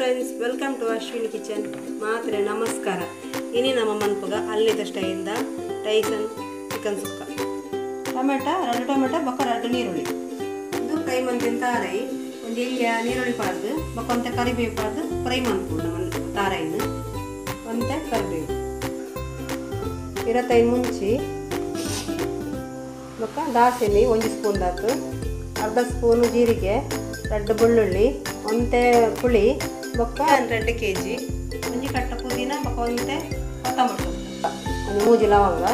friends, welcome to Ashwini Kitchen. ಮಾತ್ರೆ ನಮಸ್ಕಾರ. ಇನಿ ನಮ್ಮ ಮನ್ಪುಗ ಅಲ್ಲಿದ ಸ್ಟೈಲ್ದ ಟೈಸನ್ ಚಿಕನ್ ಸುಕ್ಕ. ಟೊಮೆಟೊ, 2 ಟೊಮೆಟೊ, ಬೊಕ್ಕ 2 ನೀರುಳ್ಳಿ. ಇದು ಫ್ರೈ ಮಂತಿನ ತಾರೈ. ಒಂದು ಎಲ್ಲಿಯ ನೀರುಳ್ಳಿ ಪಾಡ್ದು, ಬೊಕ್ಕ ಕರಿಬೇವು ಪಾಡ್ದು ಫ್ರೈ ಮಾಡ್ಕೊಂಡು ನಮ್ಮ ತಾರೈನ. ಒಂತೆ ಕರಿಬೇವು. 25 ಮುಂಚಿ. ಬೊಕ್ಕ ದಾಸೆನಿ 1 ಸ್ಪೂನ್ ದಾತು. ಅರ್ಧ ಸ್ಪೂನು ಜೀರಿಗೆ, 2 ಬೆಳ್ಳುಳ್ಳಿ, ಒಂತೆ ಪುಳಿ, ಬೊಕ್ಕ 2 kg ಒಂಜಿ ಕಟ್ಟ ಪುದೀನ, ಬೊಕ್ಕ ಒಂತೆ ಕೊತ್ತಂಬರಿ ಒಂದು 3 ಲವಂಗ,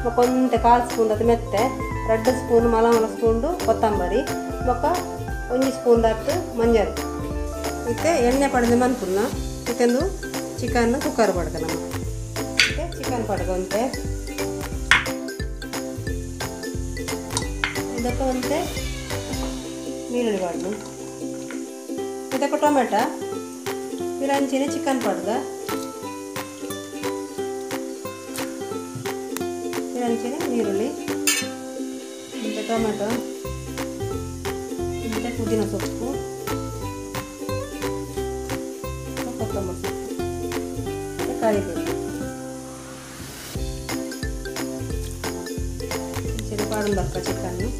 ಬೊಕ್ಕ ಒಂತೆ 1/4 ಸ್ಪೂನ್ ಅದು ಮೆತ್ತೆ, 2 ಸ್ಪೂನ್ ಮಲ ಸ್ಪೂನ್ದು ಕೊತ್ತಂಬರಿ, ಬೊಕ್ಕ 1 ಸ್ಪೂನ್ ದಾತು ಮಂಜರು. ಮತ್ತೆ ಎಣ್ಣೆ ಪಡೆದು ಮನ್ಪುನ್ನ ಇತ್ತಂದು ಚಿಕನ್ ಕುಕ್ಕರ್ ಪಡ್ಕ ನಮ್ಮ ಮತ್ತೆ ಚಿಕನ್ ಪಡ್ಕೊಂತೆ ಇದಕ್ಕೆ ಒಂತೆ ನೀರುಳ್ಳಿ ಪಾಡ್ದು, ಇದಕ್ಕೆ ಟೊಮೆಟೊ, ಇರಂಚಿನ ಚಿಕನ್ ಪಡ್ದ, ಇರಂಚಿನ ನೀರುಳ್ಳಿ, ಮತ್ತು ಟೊಮೆಟೊ, ಮತ್ತು ಪುದೀನ ಸೊಪ್ಪು, ಕೊತ್ತಂಬರಿ ಸೊಪ್ಪು, ಮತ್ತು ಕರಿಬೇವು ಸರಿ ಪಾಡು ಬರ್ಕ ಚಿಕನ್ನು.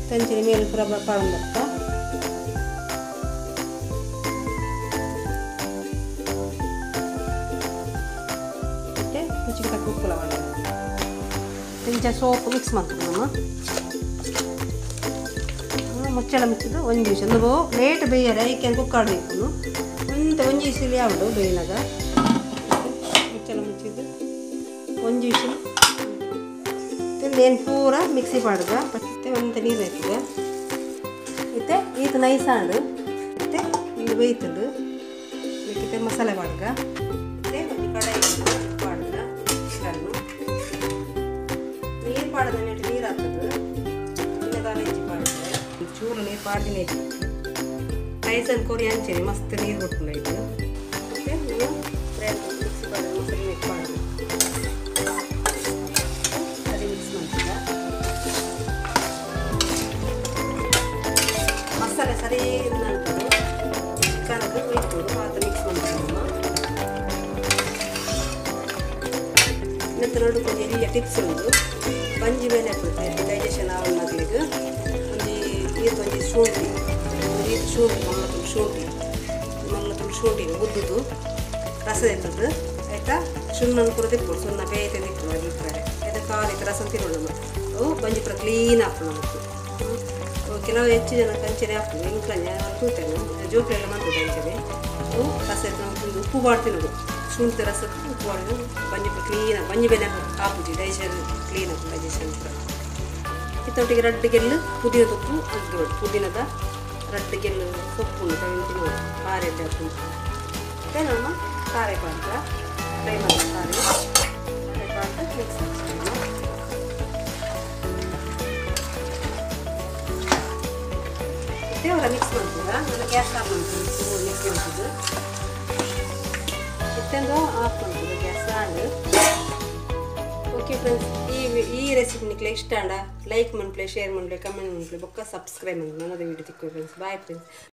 ತಂಚಿನ ಮೇಲೆ ಪೂರ ಪಾಡು ಬರ್ಕ ಮತ್ತೆ ರುಚಿಗೆ ತಕ್ಕ ಉಪ್ಪು ಲವಂಗ ಇಂಚ ಸೋಪು ಮಿಕ್ಸ್ ಮಾಡ್ತೀವಿ ನಮ್ಮ ಮುಚ್ಚಳ ಮುಚ್ಚಿದ್ದು 1 ನಿಮಿಷ ಒಂದು ಲೇಟ್ ಬೇಯರೆ ಐಕೆ ಕುಕ್ಕಾಡಬೇಕು ಒಂದು 1 ವಿಸಿಲ್ ಯಾವುದು ಬೇಯಿನಾಗ ಮುಚ್ಚಳ ಮುಚ್ಚಿದ್ದು 1 ವಿಸಿಲ್ ಏನು ಪೂರ ಮಿಕ್ಸಿ ಪಾಡ್ಗ ಮತ್ತೆ ಒಂದು ನೀರು ಹಾಕಿದ ಮತ್ತೆ ಇದು ನೈಸಾಂಡು ಮತ್ತೆ ಇದು ಬೇಯ್ತುಂಡು ಮತ್ತೆ ಮಸಾಲೆ ಪಾಡ್ಗ ಮತ್ತೆ ಒಂದು ಕಡಾಯಿ ಪಾಡ್ಗ ಚಿಕನ್ನು ನೀರು ಪಾಡ್ದ ನೆಟ್ಟು ನೀರು ಹಾಕೋದು ಇನ್ನದಾಲ ಹೆಚ್ಚಿ ಪಾಡ್ದೆ ಚೂರು ನೀರು ಪಾಡ್ದಿನ ಹೆಚ್ಚಿ ನೈಸನ್ ಕೊರಿ ಹಂಚೇನೆ ಮಸ್ತ್ ನೀರು ಕೊಟ್ಕೊಂಡಾಯ್ತು ಮತ್ತೆ ನೀವು ಮಿಕ್ಸಿ ಪಾಡ್ದು ಮಸಾಲೆ ನೆಟ್ಟು ಪಾಡ್ದು ಮಸಾಲೆ ಸರಿ ನಂತರ ಚಿಕನ್ಗೆ ಉಯ್ತುಡು ಮಾತ್ರ ಮಿಕ್ಸ್ ಮಾಡ್ತೀವಿ ನಂತರ ನೋಡಿ ಕೊಂಚ ಎಲ್ಲ ಟಿಪ್ಸ್ ಉಂಟು ಬಂಜಿ ಮೇಲೆ ಹಾಕುತ್ತೆ ಡೈಜೆಷನ್ ಆವನ್ನಾಗಲಿಕ್ಕೆ ಒಂಜಿ ಶುಂಠಿ ಮಲ್ಲ ಶುಂಠಿ ಉದ್ದುದು ರಸ ಎತ್ತದು ಆಯಿತಾ ಸುಣ್ಣನ ಕೂಡ ತಿಕ್ಕೊಡು ಸುಣ್ಣ ಬೇಯ್ತೆ ತಿಕ್ಕೊಡು ಆಗಿರ್ತಾರೆ ಆಯ್ತಾ ಕಾಲಿಗೆ ರಸ ತಿನ್ನೋಣ ಅವು ಬಂಜಿ ಪೂರ ಕ್ಲೀನ್ ಹಾಕೋಣ ಮತ್ತು ಕೆಲವು ಹೆಚ್ಚು ಜನ ಕಂಚನೆ ಹಾಕ್ತೀವಿ ಇಂಕ್ಲಂಜ ತೂತೇನೆ ಜೋಕ್ರೆ ಎಲ್ಲ ಮಾಡ್ತದೆ ಕಂಚನೆ ಅವು ರಸ ಎತ್ತು ಉಪ್ಪು ಬಾಡ್ತಿನೋದು ಶುಂಠಿ ರಸಕ್ಕೆ ಉಪ್ಪು ಬಾಡಿದು ಬಂಜಿ ಕ್ಲೀನಾಗಿ ಬಂಜಿ ಬೆಲೆ ಹಾಕುದು ಡೈಜೆಷನ್ ಕ್ಲೀನ್ ಹಾಕಿ ಡೈಜೆಷನ್ ಇತ್ತೊಟ್ಟಿಗೆ 2 ಗೆಲ್ಲು ಪುದೀನ ಸೊಪ್ಪು ಹಾಕ್ಬೋದು ಪುದೀನದ 2 ಗೆಲ್ಲು ಸೊಪ್ಪು ಉಂಟು ತಿನ್ನೋದು ಕಾರೆಡ್ಡೆ ಹಾಕೊಂಡು ಮತ್ತೆ ನಮ್ಮ ಕಾರೆ ಪಾತ್ರ ಫ್ರೈ ಮಾಡಿ ಕಾರೆ ಪಾತ್ರ ಮಿಕ್ಸ್ ಅವರ ಮಿಕ್ಸ್ ಮಾಡ್ತೀರ ನಾನು ಗ್ಯಾಸ್ ಆಫ್ ಮಾಡ್ತೀನಿ ಮಿಕ್ಸ್ ಮಾಡ್ತಿದ್ದು ಇತ್ತಂದು ಆಫ್ ಮಾಡ್ತಿದ್ದು ಗ್ಯಾಸ್ ಆಂಡ್ ಓಕೆ ಫ್ರೆಂಡ್ಸ್ ಈ ರೆಸಿಪಿ ನಿಮಗೆ ಇಷ್ಟ ಅಂಡ ಲೈಕ್ ಮಾಡ್ಲಿ ಶೇರ್ ಮಾಡ್ಲಿ ಕಮೆಂಟ್ ಮಾಡ್ಲಿ ಬೊಕ್ಕ ಸಬ್ಸ್ಕ್ರೈಬ್ ಮಾಡಿ ನನ್ನದು ವಿಡಿಯೋ ತಿಕ್ಕು ಫ್ರೆಂಡ್ಸ್ ಬಾಯ್ ಫ್ರೆಂಡ್ಸ್.